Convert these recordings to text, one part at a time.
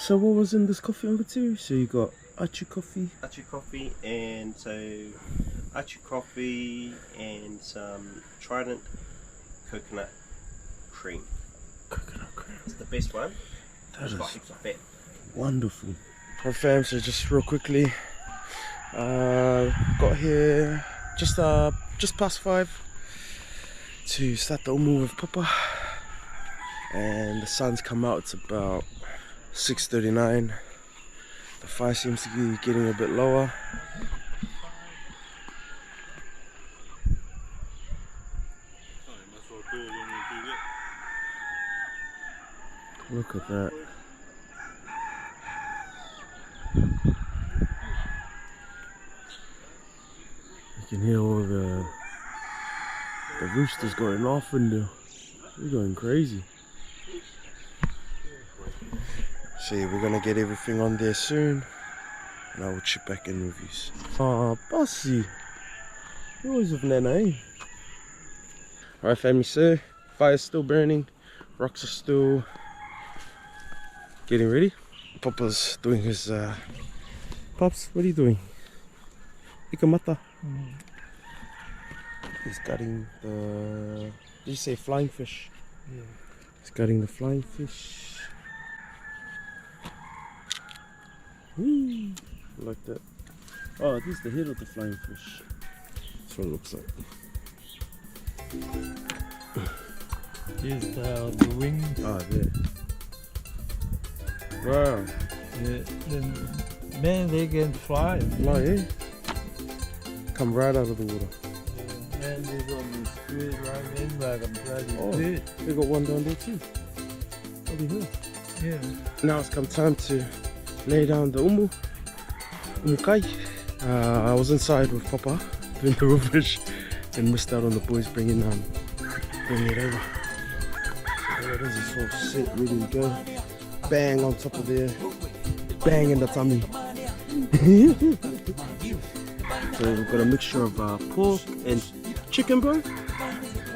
So what was in this coffee number 2? So you got Achu coffee. Achu coffee and Achu coffee and some Trident coconut cream. Coconut cream. It's the best one. That is fat. Wonderful. Alright fam, so just real quickly, got here just past 5 to start the umu with Papa, and the sun's come out. It's about 6:39. The fire seems to be getting a bit lower. Look at that. You can hear all the roosters going off in there. They're going crazy. See, we're gonna get everything on there soon, and I will chip back in with you. Oh, bossy. You always have Nana, eh? Alright family, so fire's still burning, rocks are still getting ready. Papa's doing his Pops, what are you doing? Ikamata. He's gutting the, did you say flying fish? Yeah. He's gutting the flying fish. Whee! Like that. Oh, this is the head of the flying fish. That's what it looks like. Here's the wing. Ah, there. Wow. Yeah, then man, they can fly. Fly, eh? Come right out of the water. Yeah, and they got this squid right in like a bloody squid. They got one down there too. Over here. Yeah. Now it's come time to lay down the umukai. I was inside with Papa doing the rubbish and missed out on the boys bringing it over. So there it is, it's all set, ready to go. Bang on top of there, bang in the tummy. So we've got a mixture of pork and chicken, bro.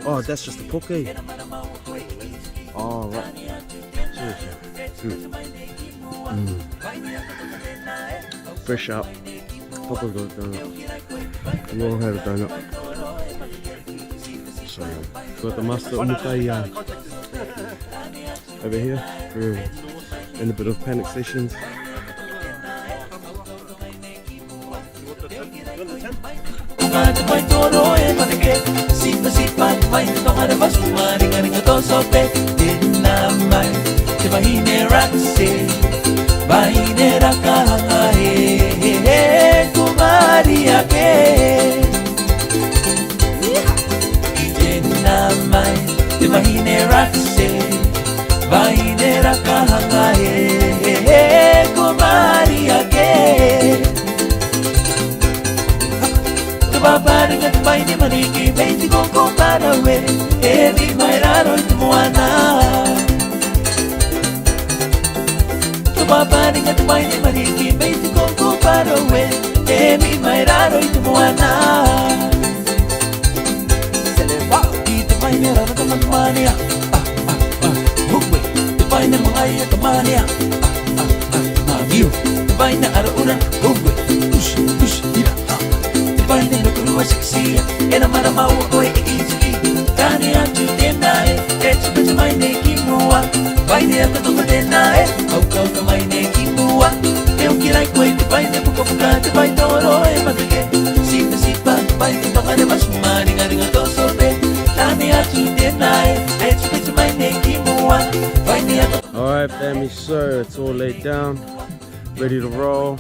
Oh, that's just the pork, eh? Oh, right. Fresh out. Papa got a donut. We all had a donut. So, got the master umukai over here. We're in a bit of panic stations. Alright family, so it's all laid down, ready to roll.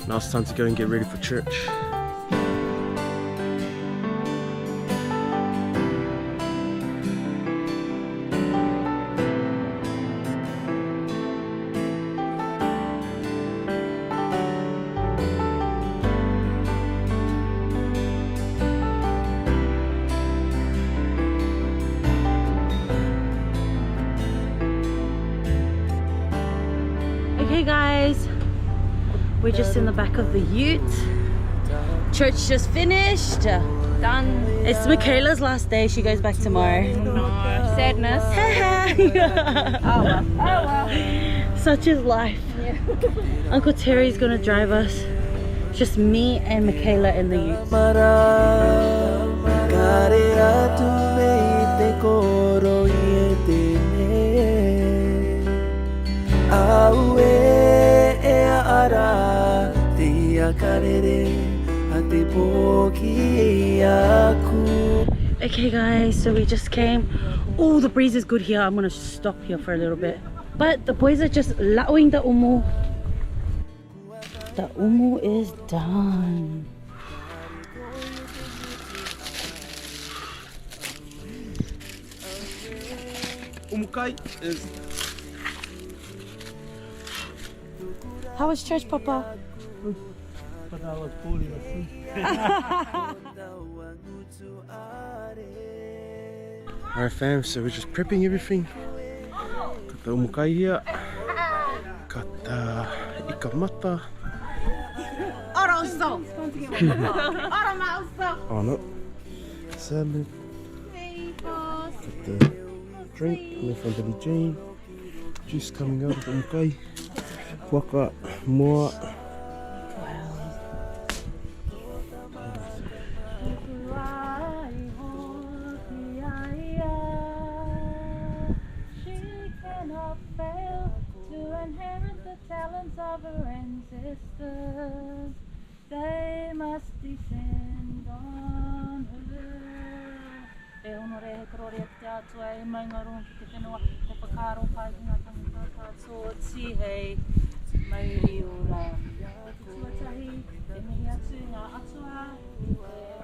Now it's time to go and get ready for church. Okay guys, we're just in the back of the ute. Church just finished. Done. It's Michaela's last day. She goes back tomorrow. No, sadness. Oh well. Such is life. Uncle Terry's gonna drive us. Just me and Michaela in the ute. Okay guys, so we just came. Oh, the breeze is good here. I'm gonna stop here for a little bit. But the boys are just lauing the umu. The umu is done. Umukai is... How was church, Papa? But I was falling asleep. Alright fam, so we're just prepping everything. Got the umukai here. Got the ikamata. Oh no. Salad. Got the drink coming from Billie Jean. Juice coming out of the umukai. Waka, moa. Talents of her ancestors, they must descend on her. E honore he korore te atua e mai ngā rongo ki te whenua, te whakaro pai ki ngā tangata katoa ti hei mauri o rā. Te tuatahi, te mihi atu ngā atua, te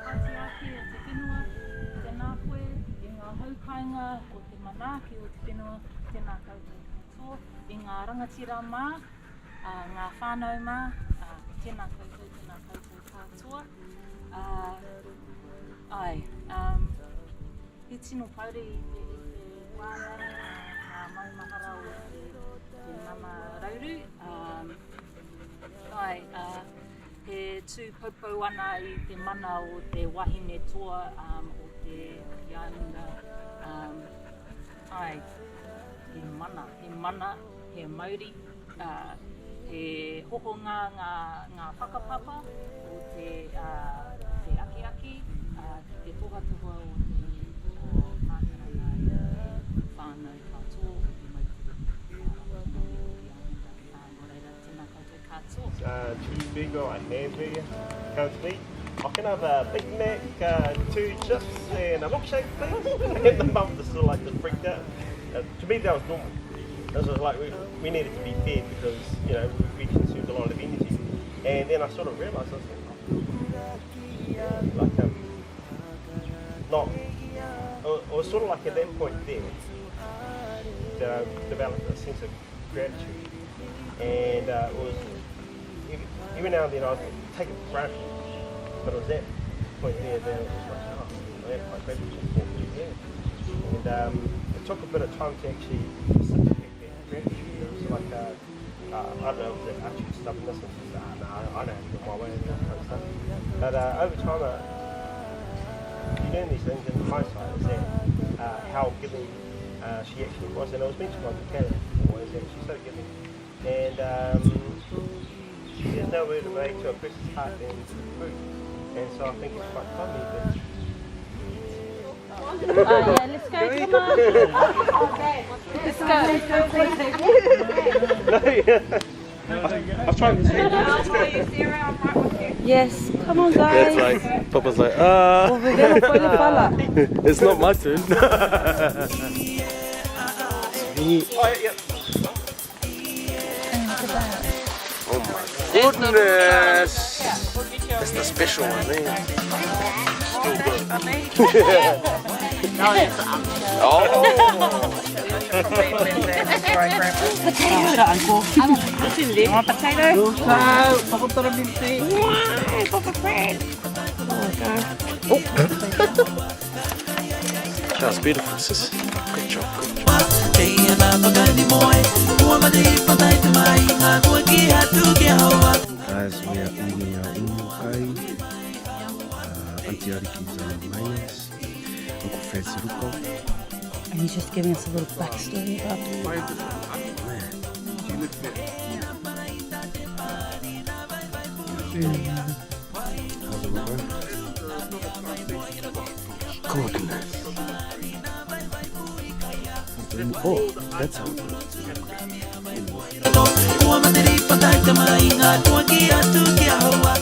pati ake o te whenua, te nākoe, i ngā haukainga o te manaki o te whenua, tēnā koutou katoa, i ngā rangatira mā, ngā whānau mā, tēnā koutou katoa. He tino pauri i te wānau, ngā maumahara o te mana rauru. He tū paupau ana i te mana o te wahine toa o te Ianga. He mana, he Māori. He hohonga ngā whakapapa o te aki, te tohatoha o te mātaranga whānau katoa o te mauturu. Moreira, tēnā koutou katoa. Cheeseburger or hamburger comes to me. I can have a Big Mac, 2 chips and a milkshake please. And the mum just sort of like just freaked out. To me that was normal. This was like we needed to be fed because we consumed a lot of energy, and then I sort of realised I was like, not. It was sort of like at that point then that I developed a sense of gratitude, and it was every now and then I would take it for granted, but it was that point there that it was like, I am quite grateful for what we had, and it took a bit of time to actually gratitude. It was like, I don't know, was it actually stubbornness and just, no, I don't have to go my way and that kind of stuff. But over time, you learn these things, and hindsight is that how giving she actually was. And it was mentioned by Michaela before, is that she's so giving. And there's no word of way to a person's heart than food. And so I think it's quite funny that. Yeah, let's go, come on. Let's go. I was trying to say. Yes, come on guys. Yeah, it's like, Papa's like, it's not my turn. Oh my goodness. That's the special one, man. Still good. Oh. Potato, Uncle. What's in there? Want potato? Papa Fred. Oh. That's beautiful, sis. Good job, good job. Guys, we are eating our umukai. Auntie Ariki's mayonnaise. Uncle Fred's ruko. And he's just giving us a little backstory about How's it going? Coconut. Oh, that sounds good. Tua materi patai tamai nga tua kia tu kia hawa